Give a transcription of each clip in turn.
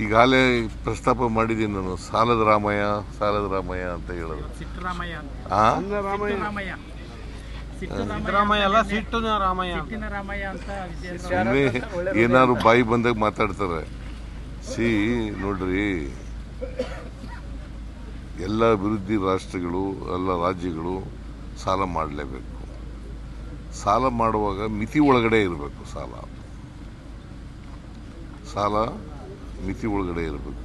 ಈಗಾಗಲೇ ಪ್ರಸ್ತಾಪ ಮಾಡಿದ್ದೀನಿ ನಾನು, ಸಾಲದ ರಾಮಯ್ಯ ಅಂತ ಹೇಳೋದು. ಏನಾದ್ರು ಬಾಯಿ ಬಂದಾಗ ಮಾತಾಡ್ತಾರೆ. ನೋಡ್ರಿ, ಎಲ್ಲ ಅಭಿವೃದ್ಧಿ ರಾಷ್ಟ್ರಗಳು, ಎಲ್ಲ ರಾಜ್ಯಗಳು ಸಾಲ ಮಾಡಲೇಬೇಕು. ಸಾಲ ಮಾಡುವಾಗ ಮಿತಿ ಒಳಗಡೆ ಇರಬೇಕು. ಸಾಲ ಮಿತಿ ಒಳಗಡೆ ಇರಬೇಕು.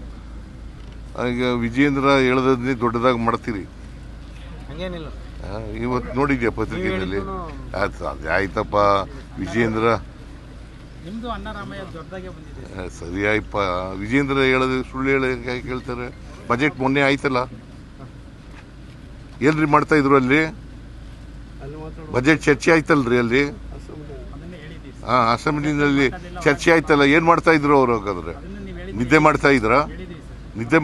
ಈಗ ವಿಜೇಂದ್ರ ಹೇಳೋದನ್ನೇ ದೊಡ್ಡದಾಗಿ ಮಾಡ್ತೀರಿ. ಇವತ್ತು ನೋಡಿದ್ಯಾ ಪತ್ರಿಕೆಯಲ್ಲಿ? ಆಯ್ತಪ್ಪ, ವಿಜೇಂದ್ರ ಸರಿಯಾಯ್ಪ. ವಿಜೇಂದ್ರ ಹೇಳೋದು ಸುಳ್ಳು ಹೇಳ್ತಾರೆ. ಬಜೆಟ್ ಮೊನ್ನೆ ಆಯ್ತಲ್ಲ, ಏನ್ರಿ ಮಾಡ್ತಾ ಇದ್ರು ಅಲ್ಲಿ? ಬಜೆಟ್ ಚರ್ಚೆ ಆಯ್ತಲ್ರಿ ಅಲ್ಲಿ? ಅಸೆಂಬ್ಲಿನಲ್ಲಿ ಚರ್ಚೆ ಆಯ್ತಲ್ಲ, ಏನ್ ಮಾಡ್ತಾ ಇದ್ರು ಅವ್ರು? ಹಾಗಾದ್ರೆ ನಿದ್ದೆ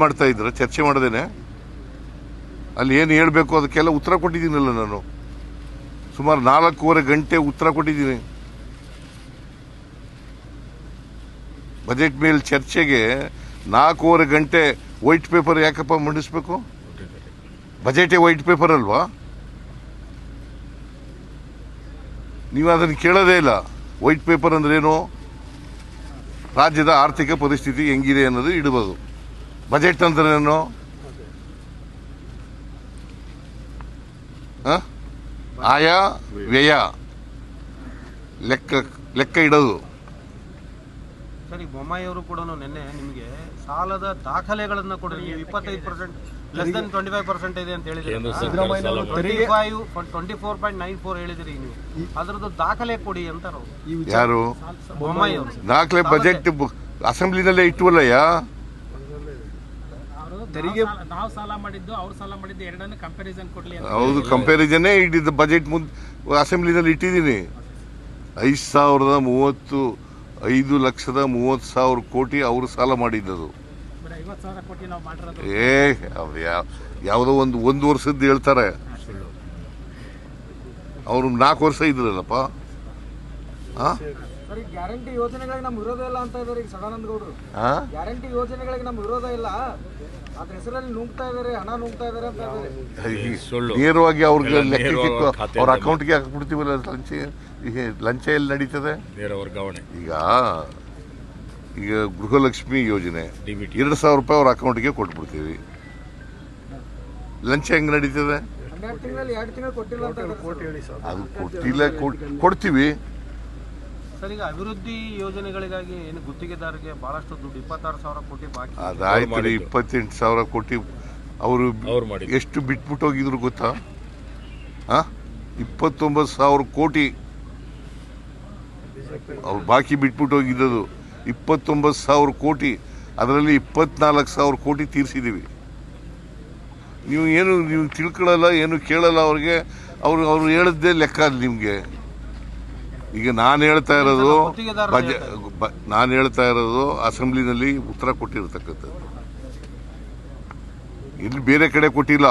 ಮಾಡ್ತಾ ಇದ್ರ ಚರ್ಚೆ ಮಾಡದೇನೆ? ಅಲ್ಲಿ ಏನು ಹೇಳ್ಬೇಕು ಅದಕ್ಕೆಲ್ಲ ಉತ್ತರ ಕೊಟ್ಟಿದ್ದೀನಲ್ಲ ನಾನು. ಸುಮಾರು 4.25 ಗಂಟೆ ಉತ್ತರ ಕೊಟ್ಟಿದ್ದೀನಿ. ಬಜೆಟ್ ಮೇಲೆ ಚರ್ಚೆಗೆ 4.25 ಗಂಟೆ ವೈಟ್ ಪೇಪರ್ ಯಾಕಪ್ಪ ಮಂಡಿಸ್ಬೇಕು? ಬಜೆಟೇ ವೈಟ್ ಪೇಪರ್ ಅಲ್ವಾ? ನೀವು ಅದನ್ನು ಕೇಳೋದೇ ಇಲ್ಲ. ವೈಟ್ ಪೇಪರ್ ಅಂದ್ರೇನು? ರಾಜ್ಯದ ಆರ್ಥಿಕ ಪರಿಸ್ಥಿತಿ ಹೆಂಗಿದೆ ಅನ್ನೋದು ಇಡಬಹುದು. ಬಜೆಟ್ ಅಂದ್ರೇನು? ಆಯ ವ್ಯಯ ಲೆಕ್ಕ ಇಡೋದು. ಸರಿ, ಬೊಮ್ಮಾಯಿ ಅವರು ಕೂಡ ನಿನ್ನೆ ನಿಮಗೆ ಸಾಲದ ದಾಖಲೆಗಳನ್ನ ಕೊಡಿ, 25% ಲೆಸ್ ದನ್ 25% ಇದೆ ಅಂತ ಹೇಳಿದ್ರಿ. 24.94 ಹೇಳಿದ್ರಿ ನೀವು. ಅದ್ರದ್ದು ದಾಖಲೆ ಕೊಡಿ ಅಂತ ಯಾರು? ಬೊಮ್ಮಾಯಿ ಅವರು. ದಾಖಲೆ ಬಜೆಟ್ ಅಸೆಂಬ್ಲಿನಲ್ಲೇ ಇಟ್ಟುವಲ್ಲಯ್ಯ. ನಾವು ಸಾಲ ಮಾಡಿದ್ದು, ಅವ್ರು ಸಾಲ ಮಾಡಿದ್ದು ಎರಡನ್ನು ಕಂಪ್ಯಾರಿಸನ್ ಕೊಡ್ಲಿ. ಹೌದು, ಕಂಪ್ಯಾರಿಸನ್ನೇ ಇಟ್ಟಿದ್ದು. ಬಜೆಟ್ ಅಸೆಂಬ್ಲಿನಲ್ಲಿ ಇಟ್ಟಿದ್ದೀನಿ. 5,30,000 ಕೋಟಿ ಅವರು ಸಾಲ ಮಾಡಿದ್ದದು. ಯಾವುದೋ ಒಂದು ವರ್ಷದ್ದು ಹೇಳ್ತಾರೆ. ಅವರು 4 ವರ್ಷ ಇದ್ರಲ್ಲಪ್ಪ. ಗ್ಯಾರಂಟಿ ಯೋಜನೆಗಳಿಗೆ ನಮ್ಮ ವಿರೋಧ ಇಲ್ಲ ಅಂತ ಇದ್ದಾರೆ ಈಗ ಸದಾನಂದ ಗೌಡರು. ಗ್ಯಾರಂಟಿ ಯೋಜನೆಗಳಿಗೆ ನಮ್ಮ ವಿರೋಧ ಇಲ್ಲ, ಅದ್ರ ಹೆಸರಲ್ಲಿ ನುಂಗ್ತಾ ಇದಾರೆ, ಹಣ ನುಂಗ್ತಾ ಇದಾರೆ ಅಂತ ಇದ್ದಾರೆ. ನೇರವಾಗಿ ಅವ್ರಿಗೆ ಲೆಕ್ಕಕ್ಕೆ ಅವ್ರ ಅಕೌಂಟ್ಗೆ ಹಾಕ್ಬಿಡ್ತೀವಲ್ಲ. ಲಂಚ ಎಲ್ಲಿ ನಡೀತದೆ? ವರ್ಗಾವಣೆ. ಈಗ ಗೃಹಲಕ್ಷ್ಮಿ ಯೋಜನೆ 2,000 ರೂಪಾಯಿ ಅವ್ರ ಅಕೌಂಟ್ಗೆ ಕೊಟ್ಬಿಡ್ತೀವಿ. ಲಂಚ ಹೆಂಗ್ ನಡೀತದೆ? 2 ತಿಂಗಳು ಕೊಟ್ಟಿಲ್ಲ ಅಂತ ಅದು ಕೊಟ್ಟಿಲ್ಲ, ಕೊಡ್ತೀವಿ. ಸರ್, ಈಗ ಅಭಿವೃದ್ಧಿ ಯೋಜನೆಗಳಿಗಾಗಿ ಏನು ಗುತ್ತಿಗೆದಾರರಿಗೆ ಬಹಳಷ್ಟು ದುಡ್ಡು 26,000 ಕೋಟಿ ಬಾಕಿ. ಅದಾಯ್ತು, 28,000 ಕೋಟಿ ಅವರು ಎಷ್ಟು ಬಿಟ್ಬಿಟ್ಟು ಹೋಗಿದ್ರು ಗೊತ್ತಾ? 29,000 ಕೋಟಿ ಅವ್ರು ಬಾಕಿ ಬಿಟ್ಬಿಟ್ಟು ಹೋಗಿದ್ದು. 29,000 ಕೋಟಿ, ಅದರಲ್ಲಿ 24,000 ಕೋಟಿ ತೀರಿಸಿದ್ದೀವಿ. ನೀವು ತಿಳ್ಕೊಳ್ಳಲ್ಲ, ಏನು ಕೇಳಲ್ಲ ಅವ್ರಿಗೆ. ಅವ್ರು ಹೇಳಿದ್ದೇ ಲೆಕ್ಕ ಅದು ನಿಮಗೆ. ಈಗ ನಾನು ಹೇಳ್ತಾ ಇರೋದು ಅಸೆಂಬ್ಲಿನಲ್ಲಿ ಉತ್ತರ ಕೊಟ್ಟಿರ್ತಕ್ಕಂಥದ್ದು. ಇಲ್ಲಿ ಬೇರೆ ಕಡೆ ಕೊಟ್ಟಿಲ್ಲ,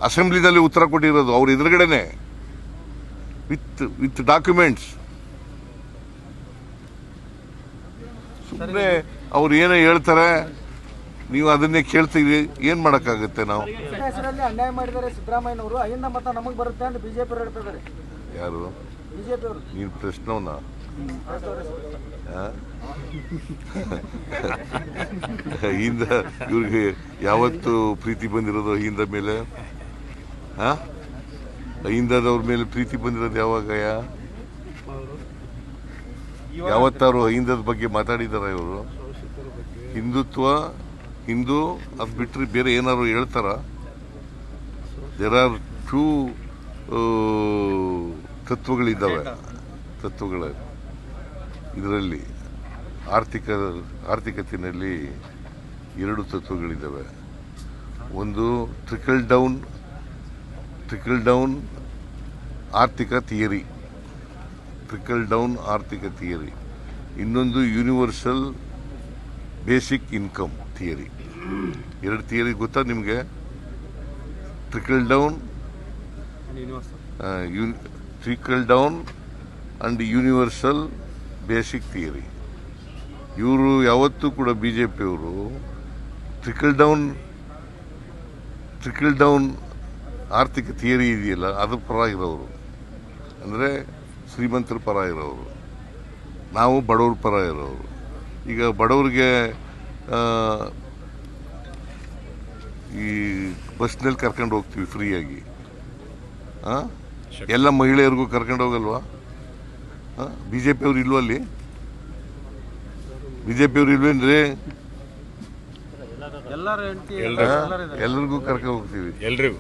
ಅಸೆಂಬ್ಲಿನಲ್ಲಿ ಉತ್ತರ ಕೊಟ್ಟಿರೋದು. ಅವ್ರ ಎದುರುಗಡೆನೆ ವಿತ್ ಡಾಕ್ಯುಮೆಂಟ್ಸ್. ಸುಮ್ಮನೆ ಅವ್ರು ಏನೋ ಹೇಳ್ತಾರೆ, ನೀವು ಅದನ್ನೇ ಕೇಳ್ತೀವಿ. ಏನ್ ಮಾಡಕ್ಕಾಗತ್ತೆ? ನಾವು ಹೆಸರಲ್ಲಿ ಅನ್ಯಾಯ ಮಾಡಿದ್ದಾರೆ ಸಿದ್ದರಾಮಯ್ಯನವರು. ಅಹಿಂದ ಮತ ನಮಗೆ ಬರುತ್ತೆ ಅಂತ ಬಿಜೆಪಿ ಹೇಳ್ತಾ ಇದ್ದಾರೆ. ಯಾರು? ಬಿಜೆಪಿ ಅವರು. ನೀನು ಪ್ರಶ್ನವನ್ನ ಹಿಂದ ಇವ್ರಿಗೆ ಯಾವತ್ತು ಪ್ರೀತಿ ಬಂದಿರೋದು ಹಿಂದ ಮೇಲೆ? ಹಿಂದದವ್ರ ಮೇಲೆ ಪ್ರೀತಿ ಬಂದಿರೋದು ಯಾವಾಗಯ್ಯ? ಯಾವತ್ತಾರು ಹಿಂದದ ಬಗ್ಗೆ ಮಾತಾಡಿದಾರ ಇವರು? ಹಿಂದೂ ಅದು ಬಿಟ್ಟರೆ ಬೇರೆ ಏನಾದ್ರು ಹೇಳ್ತಾರ? ದೇರ್ ಆರ್ 2 ತತ್ವಗಳಿದ್ದಾವೆ. ಇದರಲ್ಲಿ ಆರ್ಥಿಕತೆಯಲ್ಲಿ 2 ತತ್ವಗಳಿದ್ದಾವೆ. ಒಂದು ಟ್ರಿಕಲ್ ಡೌನ್ ಆರ್ಥಿಕ ಥಿಯರಿ, ಇನ್ನೊಂದು universal basic income theory. 2 theory ಗೊತ್ತಾ ನಿಮಗೆ? Trickle down and universal basic theory. ಇವರು ಯಾವತ್ತೂ ಕೂಡ ಬಿ ಜೆ ಪಿಯವರು ಟ್ರಿಕಲ್ ಡೌನ್ ಆರ್ಥಿಕ ಥಿಯರಿ ಇದೆಯಲ್ಲ ಅದ್ರ ಪರ ಇರೋರು, ಅಂದರೆ ಶ್ರೀಮಂತರ ಪರ ಇರೋರು, ನಾವು ಬಡವ್ರ ಪರ ಇರೋರು. ಈಗ ಬಡವ್ರಿಗೆ ಈ ಬಸ್ನಲ್ಲಿ ಕರ್ಕೊಂಡು ಹೋಗ್ತೀವಿ ಫ್ರೀಯಾಗಿ, ಎಲ್ಲ ಮಹಿಳೆಯರಿಗೂ ಕರ್ಕೊಂಡು ಹೋಗಲ್ವಾ? ಬಿ ಜೆ ಪಿಯವ್ರು ಇಲ್ವ ಅಲ್ಲಿ? ಬಿ ಜೆ ಪಿಯವ್ರು ಇಲ್ವೇನ್ರಿ? ಎಲ್ಲರೂ ಹೆಂಡತಿ ಎಲ್ಲರಿಗೂ ಕರ್ಕೊಂಡು ಹೋಗ್ತೀವಿ. ಎಲ್ರಿಗೂ